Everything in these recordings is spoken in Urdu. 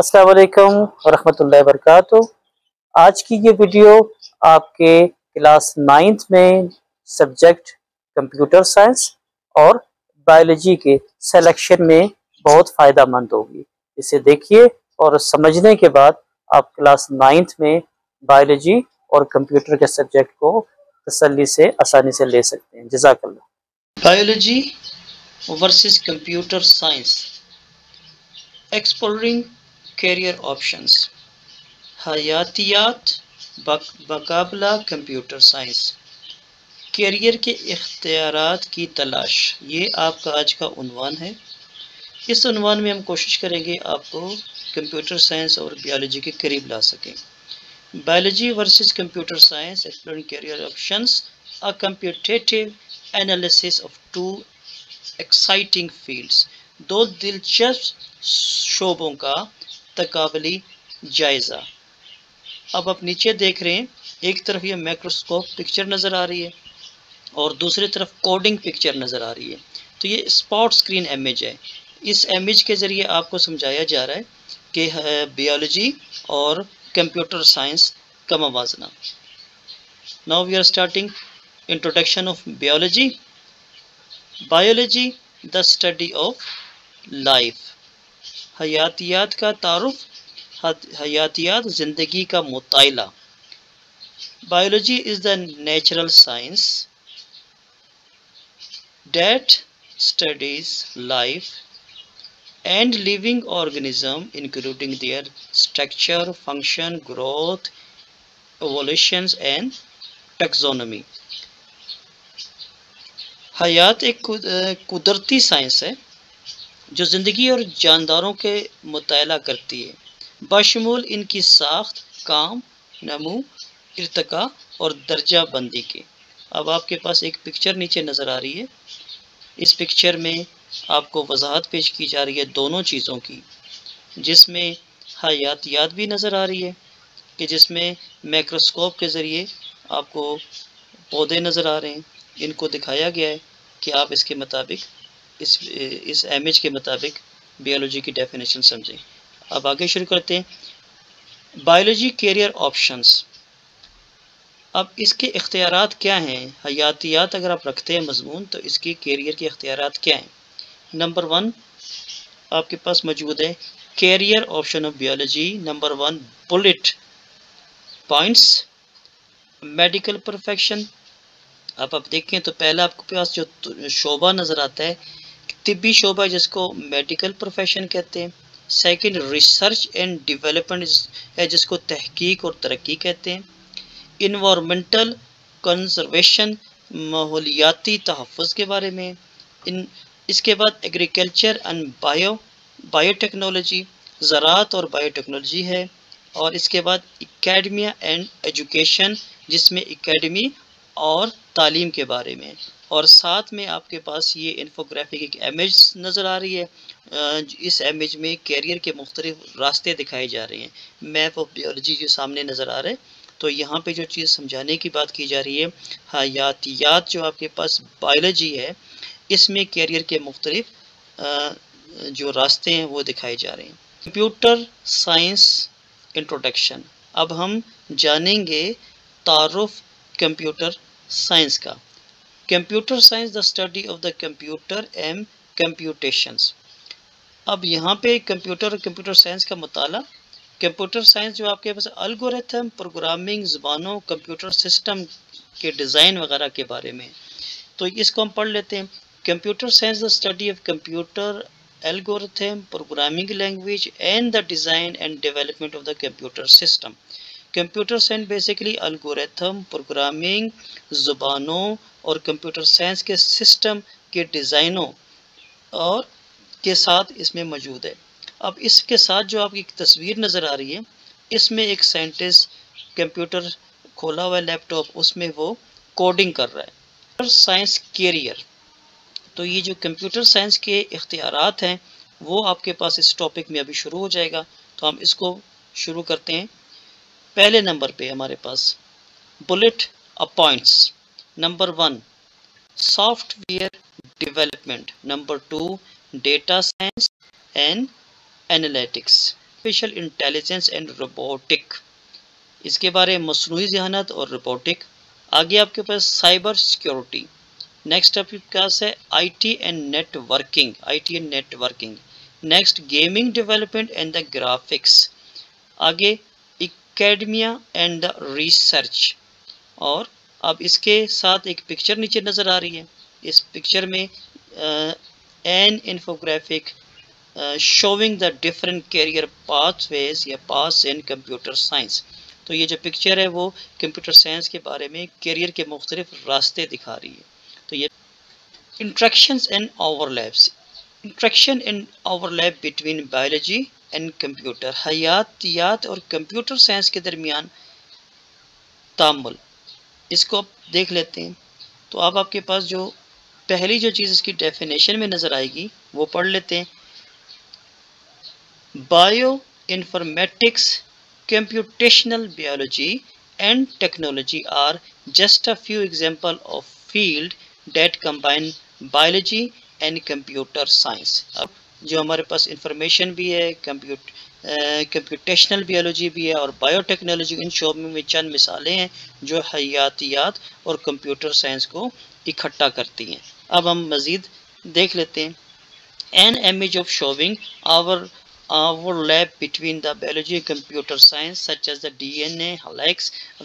السلام علیکم ورحمۃ اللہ وبرکاتہ۔ آج کی یہ ویڈیو آپ کے کلاس 9 میں سبجیکٹ کمپیوٹر سائنس اور بایولوجی کے سلیکشن میں بہت فائدہ مند ہوگی۔ اسے دیکھیے اور سمجھنے کے بعد آپ کلاس 9 میں بایولوجی اور کمپیوٹر کے سبجیکٹ کو تسلی سے آسانی سے لے سکتے ہیں۔ جزاک اللہ۔ Biology versus computer science, exploring career options, حیاتیات بقابلہ کمپیوٹر سائنس، کیریئر کے اختیارات کی تلاش، یہ آپ کا آج کا عنوان ہے۔ اس عنوان میں ہم کوشش کریں گے آپ کو کمپیوٹر سائنس اور بیالوجی کے قریب لا سکیں۔ Biology versus computer science, exploring career options, a computative analysis of two exciting fields، دو دلچسپ شعبوں کا تقابلی جائزہ۔ اب آپ نیچے دیکھ رہے ہیں، ایک طرف یہ مائکروسکوپ پکچر نظر آ رہی ہے اور دوسری طرف کوڈنگ پکچر نظر آ رہی ہے۔ تو یہ اسپاٹ اسکرین امیج ہے۔ اس امیج کے ذریعے آپ کو سمجھایا جا رہا ہے کہ بیالوجی اور کمپیوٹر سائنس کا موازنہ۔ Now we are starting introduction of biology. Biology, the study of life. حیاتیات کا تعارف، حیاتیات زندگی کا مطالعہ۔ Biology is the natural science that studies life and living organism, including their structure, function, growth, evolutions and taxonomy. حیات ایک قدرتی سائنس ہے جو زندگی اور جانداروں کے مطالعہ کرتی ہے، بشمول ان کی ساخت، کام، نمو، ارتقاء اور درجہ بندی کے۔ اب آپ کے پاس ایک پکچر نیچے نظر آ رہی ہے۔ اس پکچر میں آپ کو وضاحت پیش کی جا رہی ہے دونوں چیزوں کی، جس میں حیاتیات بھی نظر آ رہی ہے کہ جس میں مائکروسکوپ کے ذریعے آپ کو پودے نظر آ رہے ہیں۔ ان کو دکھایا گیا ہے کہ آپ اس کے مطابق اس امیج کے مطابق بیالوجی کی ڈیفینیشن سمجھیں۔ اب آگے شروع کرتے ہیں۔ Biology career options. اب اس کے اختیارات کیا ہیں؟ حیاتیات اگر آپ رکھتے ہیں مضمون تو اس کی کیریئر کے اختیارات کیا ہیں؟ نمبر 1 آپ کے پاس موجود ہے career option of biology. Number 1 bullet points, medical profession. اب آپ دیکھیں تو پہلا آپ کے پاس جو شعبہ نظر آتا ہے طبی شعبہ جس کو میڈیکل پروفیشن کہتے ہیں۔ سیکنڈ ریسرچ اینڈ ڈیولپمنٹ ہے جس کو تحقیق اور ترقی کہتے ہیں۔ انوائرمنٹل کنزرویشن، ماحولیاتی تحفظ کے بارے میں۔ اس کے بعد ایگریکلچر اینڈ بایو ٹیکنالوجی، زراعت اور بایو ٹیکنالوجی ہے۔ اور اس کے بعد اکیڈمیا اینڈ ایجوکیشن جس میں اکیڈمی اور تعلیم کے بارے میں۔ اور ساتھ میں آپ کے پاس یہ انفوگرافک ایک امیج نظر آ رہی ہے۔ اس امیج میں کیریئر کے مختلف راستے دکھائے جا رہے ہیں۔ میپ آف بیالوجی جو سامنے نظر آ رہا ہے، تو یہاں پہ جو چیز سمجھانے کی بات کی جا رہی ہے، حیاتیات جو آپ کے پاس بایولوجی ہے، اس میں کیریئر کے مختلف جو راستے ہیں وہ دکھائے جا رہے ہیں۔ Computer science introduction. اب ہم جانیں گے تعارف کمپیوٹر سائنس کا۔ Computer science the study of the computer and computations. اب یہاں پہ کمپیوٹر اور کمپیوٹر سائنس کا مطالعہ، کمپیوٹر سائنس جو آپ کے پاس الگورتھم، پروگرامنگ، زبانوں، کمپیوٹر سسٹم کے ڈیزائن وغیرہ کے بارے میں، تو اس کو ہم پڑھ لیتے ہیں۔ Computer science the study of computer algorithm, programming language and the design and development of the computer system. Computer science basically algorithm, programming, زبانوں اور کمپیوٹر سائنس کے سسٹم کے ڈیزائنوں اور کے ساتھ اس میں موجود ہے۔ اب اس کے ساتھ جو آپ کی تصویر نظر آ رہی ہے، اس میں ایک سائنٹسٹ کمپیوٹر کھولا ہوا ہے لیپ ٹاپ، اس میں وہ کوڈنگ کر رہا ہے۔ کمپیوٹر سائنس کیریئر، تو یہ جو کمپیوٹر سائنس کے اختیارات ہیں وہ آپ کے پاس اس ٹاپک میں ابھی شروع ہو جائے گا، تو ہم اس کو شروع کرتے ہیں۔ پہلے نمبر پہ ہمارے پاس bullet points. Number 1 software development, number 2 data science and analytics, artificial intelligence and robotic, اس کے بارے میں مصنوعی ذہانت اور روبوٹک. آگے آپ کے پاس سائبر سیکیورٹی. نیکسٹ آپ کے پاس ہے I T and networking. Next gaming development and the graphics. آگے اکیڈمیا اینڈ دا ریسرچ. اور اب اس کے ساتھ ایک پکچر نیچے نظر آ رہی ہے. اس پکچر میں an infographic showing the different career pathways یا پاس ان کمپیوٹر سائنس. تو یہ جو پکچر ہے وہ کمپیوٹر سائنس کے بارے میں کیریئر کے مختلف راستے دکھا رہی ہے. تو یہ interactions and overlaps. Interaction and overlap between biology and computer. حیاتیات اور کمپیوٹر سائنس کے درمیان تعامل، اس کو آپ دیکھ لیتے ہیں. تو اب آپ کے پاس جو پہلی جو چیز اس کی ڈیفینیشن میں نظر آئے گی وہ پڑھ لیتے ہیں. Bio informatics, computational biology and technology are just a few examples of field that combine biology and computer science. اب جو ہمارے پاس انفارمیشن بھی ہے، کمپیوٹیشنل بیولوجی بھی ہے اور بایو ٹیکنالوجی، ان شعبوں میں چند مثالیں ہیں جو حیاتیات اور کمپیوٹر سائنس کو اکٹھا کرتی ہیں. اب ہم مزید دیکھ لیتے ہیں. An image of showing overlap between the biology and computer science such as the DNA helix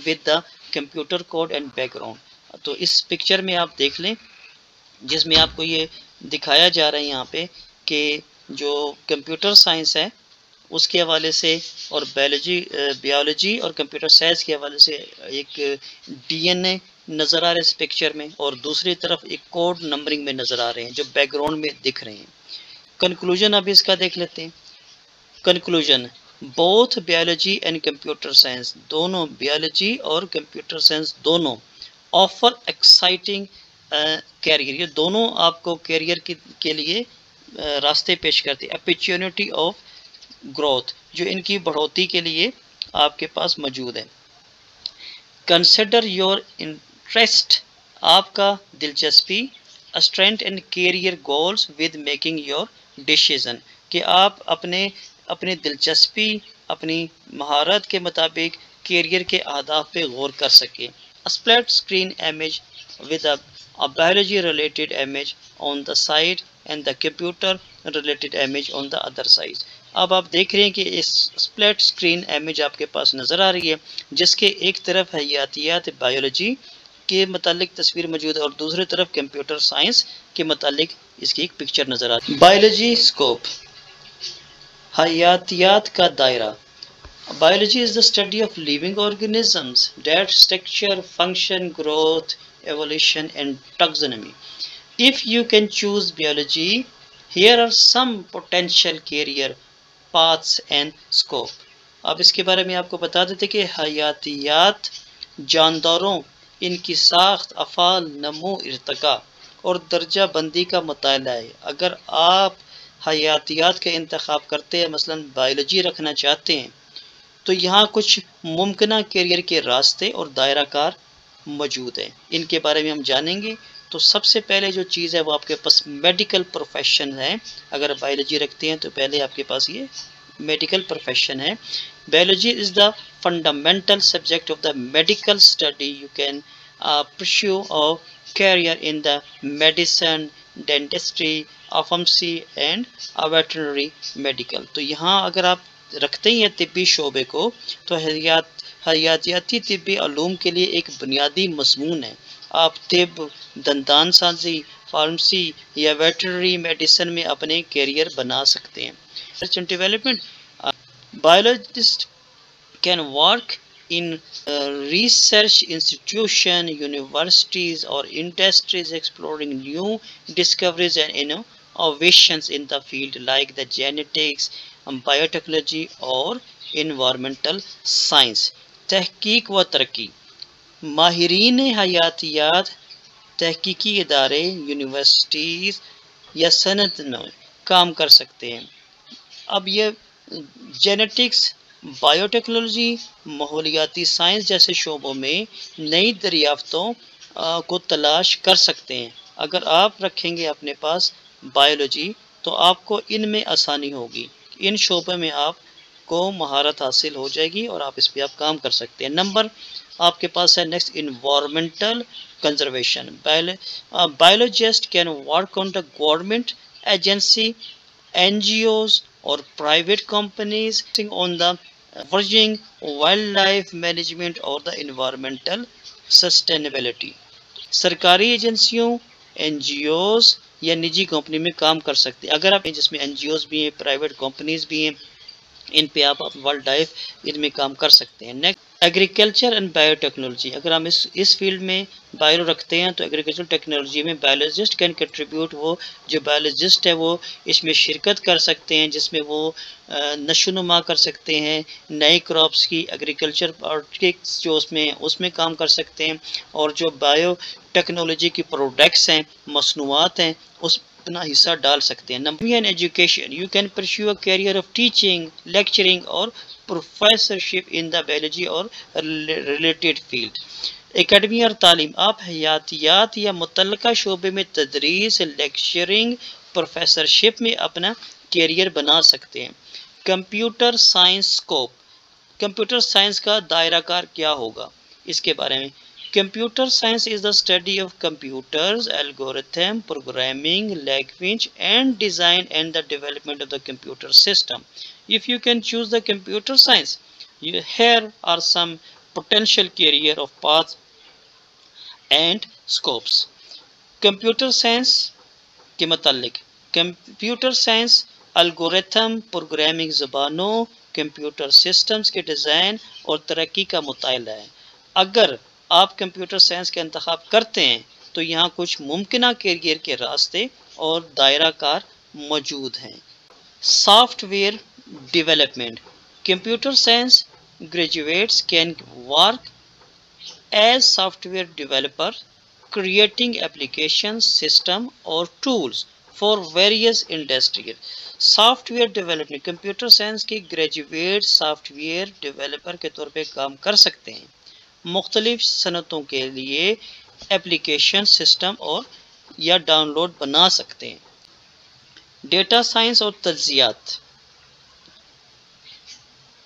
with the computer code and background. تو اس پکچر میں آپ دیکھ لیں جس میں آپ کو یہ دکھایا جا رہا ہے یہاں پہ کہ جو کمپیوٹر سائنس ہے اس کے حوالے سے اور بیولوجی اور کمپیوٹر سائنس کے حوالے سے ایک ڈی این اے نظر آ رہا ہے اس پکچر میں، اور دوسری طرف ایک کوڈ نمبرنگ میں نظر آ رہے ہیں جو بیک گراؤنڈ میں دکھ رہے ہیں. کنکلوژن اب اس کا دیکھ لیتے ہیں. Conclusion, both biology and computer science, دونوں بیولوجی اور کمپیوٹر سائنس دونوں آفر ایکسائٹنگ کیریئر، یہ دونوں آپ کو کیریئر کے لیے راستے پیش کرتے ہیں. اپرچونٹی آف گروتھ، جو ان کی بڑھوتی کے لیے آپ کے پاس موجود ہے. کنسیڈر یور انٹرسٹ، آپ کا دلچسپی، strength and career goals with making your decision, کہ آپ اپنے دلچسپی، اپنی مہارت کے مطابق کیریئر کے اہداف پہ غور کر سکیں. Split screen image with a biology related image on the side and the computer related image on the other side. اب آپ دیکھ رہے ہیں کہ اس اسپلٹ اسکرین امیج آپ کے پاس نظر آ رہی ہے جس کے ایک طرف حیاتیات بایولوجی کے متعلق تصویر موجود ہے اور دوسری طرف کمپیوٹر سائنس کے متعلق اس کی ایک پکچر نظر آتی ہے. بایولوجی اسکوپ، حیاتیات کا دائرہ. Biology is the study of living organisms, their structure, function, growth, evolution and taxonomy. If you can choose biology, here are some potential career paths and scope. اب اس کے بارے میں آپ کو بتا دیتے کہ حیاتیات جانداروں، ان کی ساخت، افعال، نمو، ارتقاء اور درجہ بندی کا مطالعہ ہے. اگر آپ حیاتیات کا انتخاب کرتے ہیں، مثلا بایولوجی رکھنا چاہتے ہیں، تو یہاں کچھ ممکنہ کیریئر کے راستے اور دائرہ کار موجود ہیں. ان کے بارے میں ہم جانیں گے. تو سب سے پہلے جو چیز ہے وہ آپ کے پاس میڈیکل پروفیشن ہے. اگر بایولوجی رکھتے ہیں تو پہلے آپ کے پاس یہ میڈیکل پروفیشن ہے. Biology is the fundamental subject of the medical study. You can pursue اور career in the medicine, dentistry, pharmacy and veterinary medical. تو یہاں اگر آپ رکھتے ہیں طبی شعبے کو تو حیاتیاتی طبی علوم کے لیے ایک بنیادی مضمون ہے. آپ طب، دندان سازی، فارمیسی یا ویٹرنری میڈیسن میں اپنے کیریئر بنا سکتے ہیں. Research and development, biologists can work in research institution, universities or industries exploring new discoveries and innovations in the field like the genetics, biotechnology اور environmental science. تحقیق و ترقی، ماہرین حیاتیات تحقیقی ادارے، یونیورسٹیز یا صنعت میں کام کر سکتے ہیں. اب یہ جینیٹکس، بایو ٹیکنالوجی، ماحولیاتی سائنس جیسے شعبوں میں نئی دریافتوں کو تلاش کر سکتے ہیں. اگر آپ رکھیں گے اپنے پاس بایولوجی تو آپ کو ان میں آسانی ہوگی. ان شعبوں میں آپ کو مہارت حاصل ہو جائے گی اور آپ اس پہ آپ کام کر سکتے ہیں۔ نمبر آپ کے پاس ہے next environmental conservation. biologist can work on the government agency, NGOs or private companies on the emerging wildlife management or the environmental sustainability۔ سرکاری ایجنسیوں، این جی اوز یا نجی کمپنی میں کام کر سکتے ہیں۔ اگر آپ جس میں این جی اوز بھی ہیں، پرائیویٹ کمپنیز بھی ہیں، ان پہ آپ ورلڈ لائف ان میں کام کر سکتے ہیں۔ Next agriculture and bio technology. اگر ہم اس فیلڈ میں بایو رکھتے ہیں تو ایگریکلچر ٹیکنالوجی میں بایولوجسٹ کین کنٹریبیوٹ، وہ جو بایولوجسٹ ہے وہ اس میں شرکت کر سکتے ہیں، جس میں وہ نشو نما کر سکتے ہیں، نئے کراپس کی ایگریکلچر پروڈکٹس جو اس میں کام کر سکتے ہیں، اور جو بایو ٹیکنالوجی کی پروڈکٹس ہیں، مصنوعات ہیں، اس اپنا حصہ ڈال سکتے ہیں۔ Number in education, you can pursue a career of teaching, lecturing اور پروفیسرشپ ان دا بایولوجی اور ریلیٹڈ فیلڈ۔ اکیڈمی اور تعلیم، آپ حیاتیات یا متعلقہ شعبے میں تدریس، لیکچرنگ، پروفیسرشپ میں اپنا کیریئر بنا سکتے ہیں۔ Computer science scope, computer science کا دائرہ کار کیا ہوگا، اس کے بارے میں۔ Computer science is the study of computers, algorithm, programming, language and design and the development of the computer system. If you can choose the computer science, here are some potential career of paths and scopes. Computer science کے متعلق، کمپیوٹر سائنس الگورتھم، پروگرامنگ زبانوں، کمپیوٹر سسٹمز کے ڈیزائن اور ترقی کا مطالعہ ہے۔ اگر آپ کمپیوٹر سائنس کا انتخاب کرتے ہیں تو یہاں کچھ ممکنہ کیریئر کے راستے اور دائرہ کار موجود ہیں۔ Soft where development, computer science graduates can work as soft where developer creating application system or tools for various industries. Soft where development, computer science کے گریجویٹ سافٹ ویئر ڈیولپر کے طور پہ کام کر سکتے ہیں، مختلف صنعتوں کے لیے اپلیکیشن سسٹم اور یا ڈاؤن لوڈ بنا سکتے ہیں۔ ڈیٹا سائنس اور تجزیات،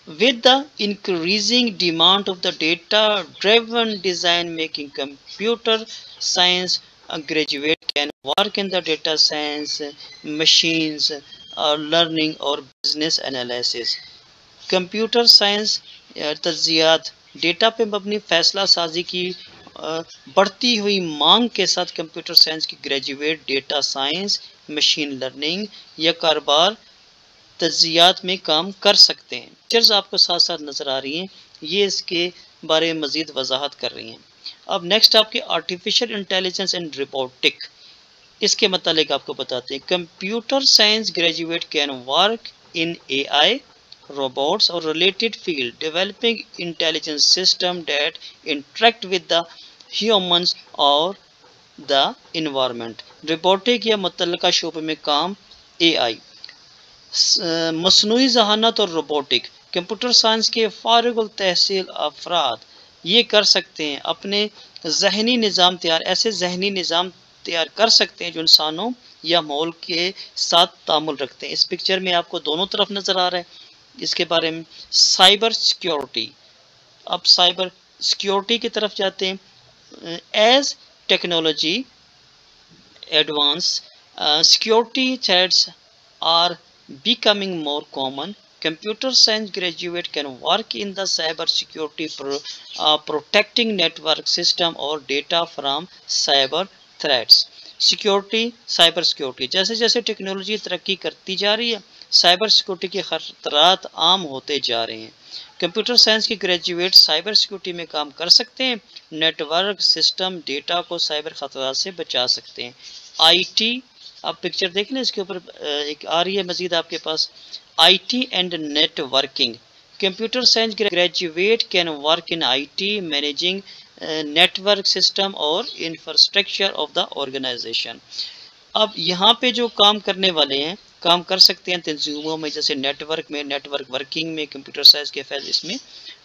with the increasing demand of the data driven decision making, computer science graduate can work in the data science, machines learning or business analysis. Computer science تجزیات، ڈیٹا پہ مبنی فیصلہ سازی کی بڑھتی ہوئی مانگ کے ساتھ کمپیوٹر سائنس کی graduate data science, machine learning یا کاروبار تجزیات میں کام کر سکتے ہیں۔ پکچرز آپ کو ساتھ ساتھ نظر آ رہی ہیں، یہ اس کے بارے میں مزید وضاحت کر رہی ہیں۔ اب نیکسٹ آپ کے آرٹیفیشل انٹیلیجنس اینڈ روبوٹک، اس کے متعلق آپ کو بتاتے ہیں۔ Computer science graduate can work in a I, robots or related field, developing intelligent system that interact with the humans or the environment. Robotic یا متعلقہ شعبے میں کام، اے آئی، مصنوعی ذہانت اور روبوٹک، کمپیوٹر سائنس کے فارغ التحصیل افراد یہ کر سکتے ہیں، اپنے ذہنی نظام ایسے ذہنی نظام تیار کر سکتے ہیں جو انسانوں یا ماحول کے ساتھ تعامل رکھتے ہیں۔ اس پکچر میں آپ کو دونوں طرف نظر آ رہا ہے۔ اس کے بارے میں سائبر سیکیورٹی، اب سائبر سیکیورٹی کی طرف جاتے ہیں۔ As technology advance, security threats are becoming more common. Computer science graduate can work in the cyber security protecting network system or data from cyber threats. Security, cyber security, جیسے جیسے ٹیکنالوجی ترقی کرتی جا رہی ہے، سائبر سیکیورٹی کے خطرات عام ہوتے جا رہے ہیں۔ کمپیوٹر سائنس کے گریجویٹ سائبر سیکیورٹی میں کام کر سکتے ہیں، نیٹ ورک سسٹم ڈیٹا کو سائبر خطرات سے بچا سکتے ہیں۔ آئی ٹی، آپ پکچر دیکھ لیں، اس کے اوپر ایک آ رہی ہے مزید آپ کے پاس، I T and networking. Computer science graduate can work in I T managing network system اور انفراسٹرکچر آف دا آرگنائزیشن. اب یہاں پہ جو کام کرنے والے ہیں کام کر سکتے ہیں تنظیموں میں، جیسے نیٹ ورک میں، نیٹ ورک ورکنگ میں، کمپیوٹر سائنس کے فیض اس میں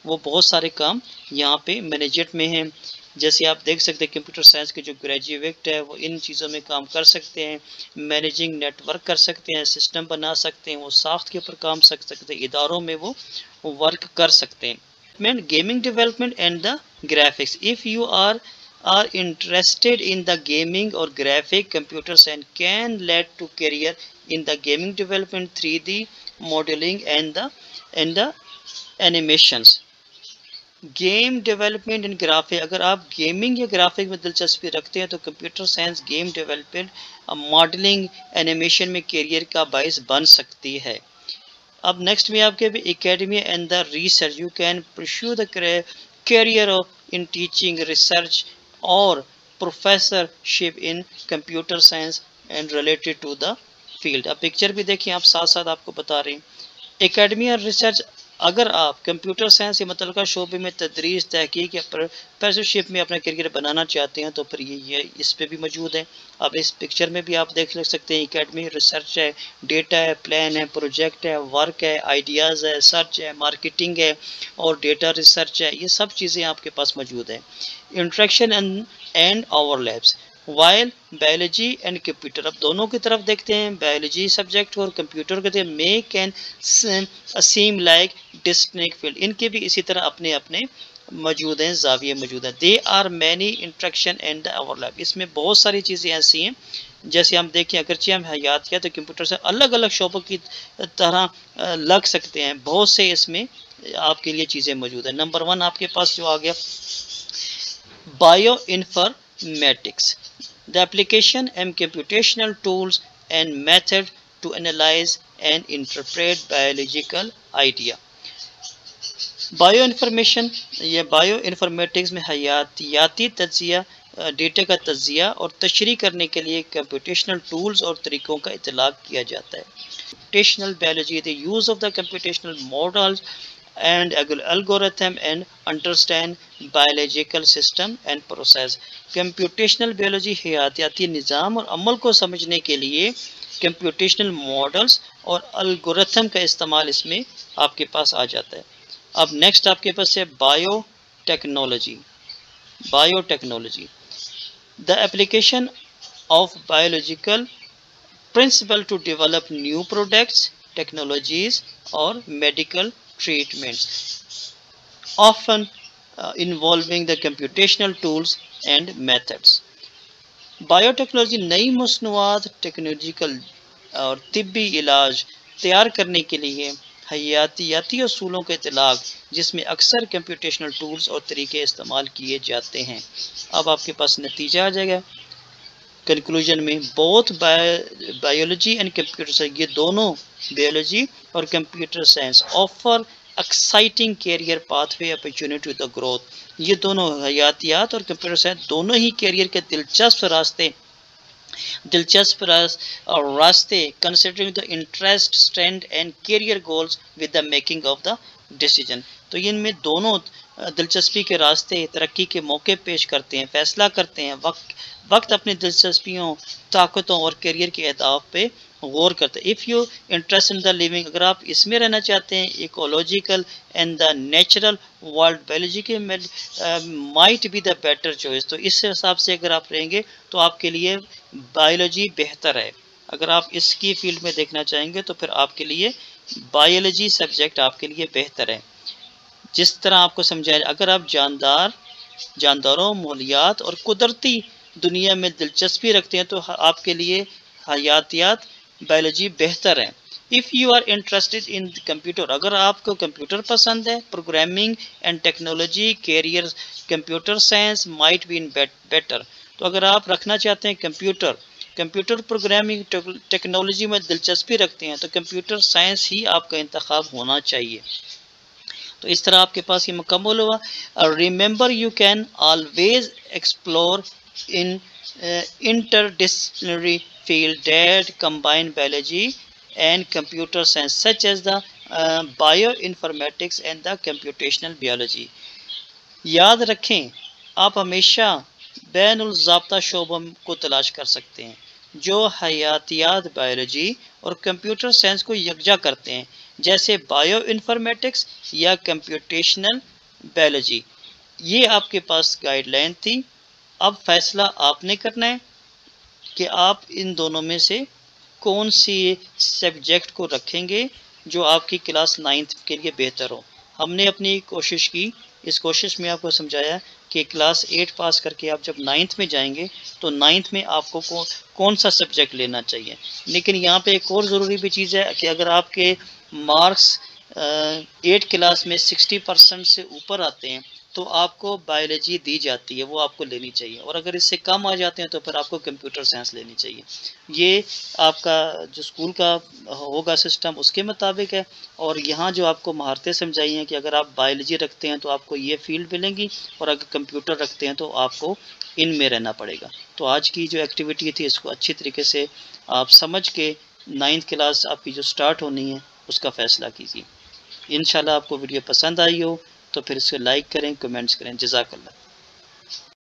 وہ بہت سارے کام یہاں پہ مینیجمنٹ میں ہیں، جیسے آپ دیکھ سکتے ہیں کمپیوٹر سائنس کے جو گریجویٹ ہے وہ ان چیزوں میں کام کر سکتے ہیں، مینیجنگ نیٹ ورک کر سکتے ہیں، سسٹم بنا سکتے ہیں، وہ ساخت کے اوپر کام کر سکتے ہیں، اداروں میں وہ ورک کر سکتے ہیں۔ Gaming development and the graphics, if you are interested in the gaming or graphic computers and can lead to career in the gaming development, 3D modeling and the animations. Game development and graphic, اگر آپ گیمنگ یا گرافک میں دلچسپی رکھتے ہیں تو computer science game development, modelling, animation میں کیریئر کا باعث بن سکتی ہے۔ اب نیکسٹ میں آپ کے بھی academy and the research, you can pursue the career in teaching, research اور professorship in computer science and related to the field. اب پکچر بھی دیکھیں، آپ ساتھ ساتھ آپ کو بتا رہے ہیں اکیڈمی اور ریسرچ، اگر آپ کمپیوٹر سائنس کے متعلقہ شعبے میں تدریس، تحقیق یا پروفیسرشپ میں اپنا کیریئر بنانا چاہتے ہیں تو پھر یہ اس پہ بھی موجود ہے۔ اب اس پکچر میں بھی آپ دیکھ سکتے ہیں اکیڈمی، ریسرچ ہے، ڈیٹا ہے، پلان ہے، پروجیکٹ ہے، ورک ہے، آئیڈیاز ہے، سرچ ہے، مارکیٹنگ ہے اور ڈیٹا ریسرچ ہے، یہ سب چیزیں آپ کے پاس موجود ہیں۔ Interaction and overlaps, while biology and computer, اب دونوں کی طرف دیکھتے ہیں، بایولوجی سبجیکٹ اور کمپیوٹر کے make and same like distinct field, ان کے بھی اسی طرح اپنے اپنے موجود ہیں، زاویے موجود ہیں۔ They are many interaction and overlap, اس میں بہت ساری چیزیں ایسی ہیں جیسے ہم دیکھیں، اگرچہ ہم حیاتیات تو کمپیوٹر سے الگ الگ شعبوں کی طرح لگ سکتے ہیں، بہت سے اس میں آپ کے لیے چیزیں موجود ہیں۔ نمبر 1 آپ کے پاس جو آ گیا bio informatics, the application and computational tools and method to analyze and interpret biological idea. Bio information یا بایو انفارمیٹکس میں حیاتیاتی تجزیہ، ڈیٹا کا تجزیہ اور تشریح کرنے کے لیے کمپیوٹیشنل ٹولز اور طریقوں کا اطلاق کیا جاتا ہے۔ Computational biology, the use of the computational models and algorithm and understand biological system and process. Computational biology حیاتیاتی نظام اور عمل کو سمجھنے کے لیے کمپیوٹیشنل ماڈلز اور الگورتھم کا استعمال اس میں آپ کے پاس آ جاتا ہے۔ اب نیکسٹ آپ کے پاس ہے bio technology. Bio technology, the application of biological principle to develop new products, technologies or medical treatments, often involving the computational tools and methods. Bio technology نئی مصنوعات، ٹیکنالوجیکل اور طبی علاج تیار کرنے کے لیے حیاتیاتی اصولوں کا اطلاق، جس میں اکثر کمپیوٹیشنل ٹولز اور طریقے استعمال کیے جاتے ہیں۔ اب آپ کے پاس نتیجہ آ جائے گا کنکلوژن میں، both biology and computer science, یہ دونوں بایولوجی اور computer science offer exciting career pathway opportunity to the growth, یہ دونوں حیاتیات اور کمپیوٹر سائنس دونوں ہی کیریئر کے دلچسپ راستے considering the interest, strength and career goals with the making of the decision, تو ان میں دونوں دلچسپی کے راستے، ترقی کے موقع پیش کرتے ہیں، فیصلہ کرتے ہیں، وقت اپنی دلچسپیوں، طاقتوں اور کیریئر کے اہداف پہ غور کرتے ہیں۔ If you interest in the living, اگر آپ اس میں رہنا چاہتے ہیں، ecological and the natural world, biology کے might be the better choice, تو اس حساب سے اگر آپ رہیں گے تو آپ کے لیے بایولوجی بہتر ہے۔ اگر آپ اس کی فیلڈ میں دیکھنا چاہیں گے تو پھر آپ کے لیے بایولوجی سبجیکٹ آپ کے لیے بہتر ہے۔ جس طرح آپ کو سمجھایا، اگر آپ جانداروں، ماحولیات اور قدرتی دنیا میں دلچسپی رکھتے ہیں تو آپ کے لیے حیاتیات بایولوجی بہتر ہے۔ If you are interested in computer, اگر آپ کو کمپیوٹر پسند ہے، programming and technology career computer science might be in better, تو اگر آپ رکھنا چاہتے ہیں کمپیوٹر پروگرامنگ ٹیکنالوجی میں دلچسپی رکھتے ہیں تو کمپیوٹر سائنس ہی آپ کا انتخاب ہونا چاہیے۔ تو اس طرح آپ کے پاس یہ مکمل ہوا۔ Remember you can always explore an interdisciplinary field that combine biology and computer science such as the bioinformatics and the computational biology. یاد رکھیں، آپ ہمیشہ بین الضابطہ شعبوں کو تلاش کر سکتے ہیں جو حیاتیات بایولوجی اور کمپیوٹر سائنس کو یکجا کرتے ہیں، جیسے بایو انفارمیٹکس یا کمپیوٹیشنل بایولوجی۔ یہ آپ کے پاس گائیڈ لائن تھی. اب فیصلہ آپ نے کرنا ہے کہ آپ ان دونوں میں سے کون سی سبجیکٹ کو رکھیں گے جو آپ کی کلاس 9 کے لیے بہتر ہو. ہم نے اپنی کوشش کی، اس کوشش میں آپ کو سمجھایا کہ کلاس 8 پاس کر کے آپ جب 9 میں جائیں گے تو 9 میں آپ کو کون سا سبجیکٹ لینا چاہیے. لیکن یہاں پہ ایک اور ضروری بھی چیز ہے کہ اگر آپ کے مارکس 8 کلاس میں 60% سے اوپر آتے ہیں تو آپ کو بایولوجی دی جاتی ہے، وہ آپ کو لینی چاہیے، اور اگر اس سے کم آ جاتے ہیں تو پھر آپ کو کمپیوٹر سائنس لینی چاہیے. یہ آپ کا جو اسکول کا ہوگا سسٹم اس کے مطابق ہے. اور یہاں جو آپ کو مہارتیں سمجھائی ہیں کہ اگر آپ بایولوجی رکھتے ہیں تو آپ کو یہ فیلڈ ملیں گی، اور اگر کمپیوٹر رکھتے ہیں تو آپ کو ان میں رہنا پڑے گا. تو آج کی جو ایکٹیویٹی تھی اس کو اچھی طریقے سے آپ سمجھ کے 9 کلاس آپ کی جو سٹارٹ ہونی ہے اس کا فیصلہ کیجیے. انشاءاللہ آپ کو ویڈیو پسند آئی ہو تو پھر اس کو لائک کریں، کمنٹس کریں. جزاک اللہ.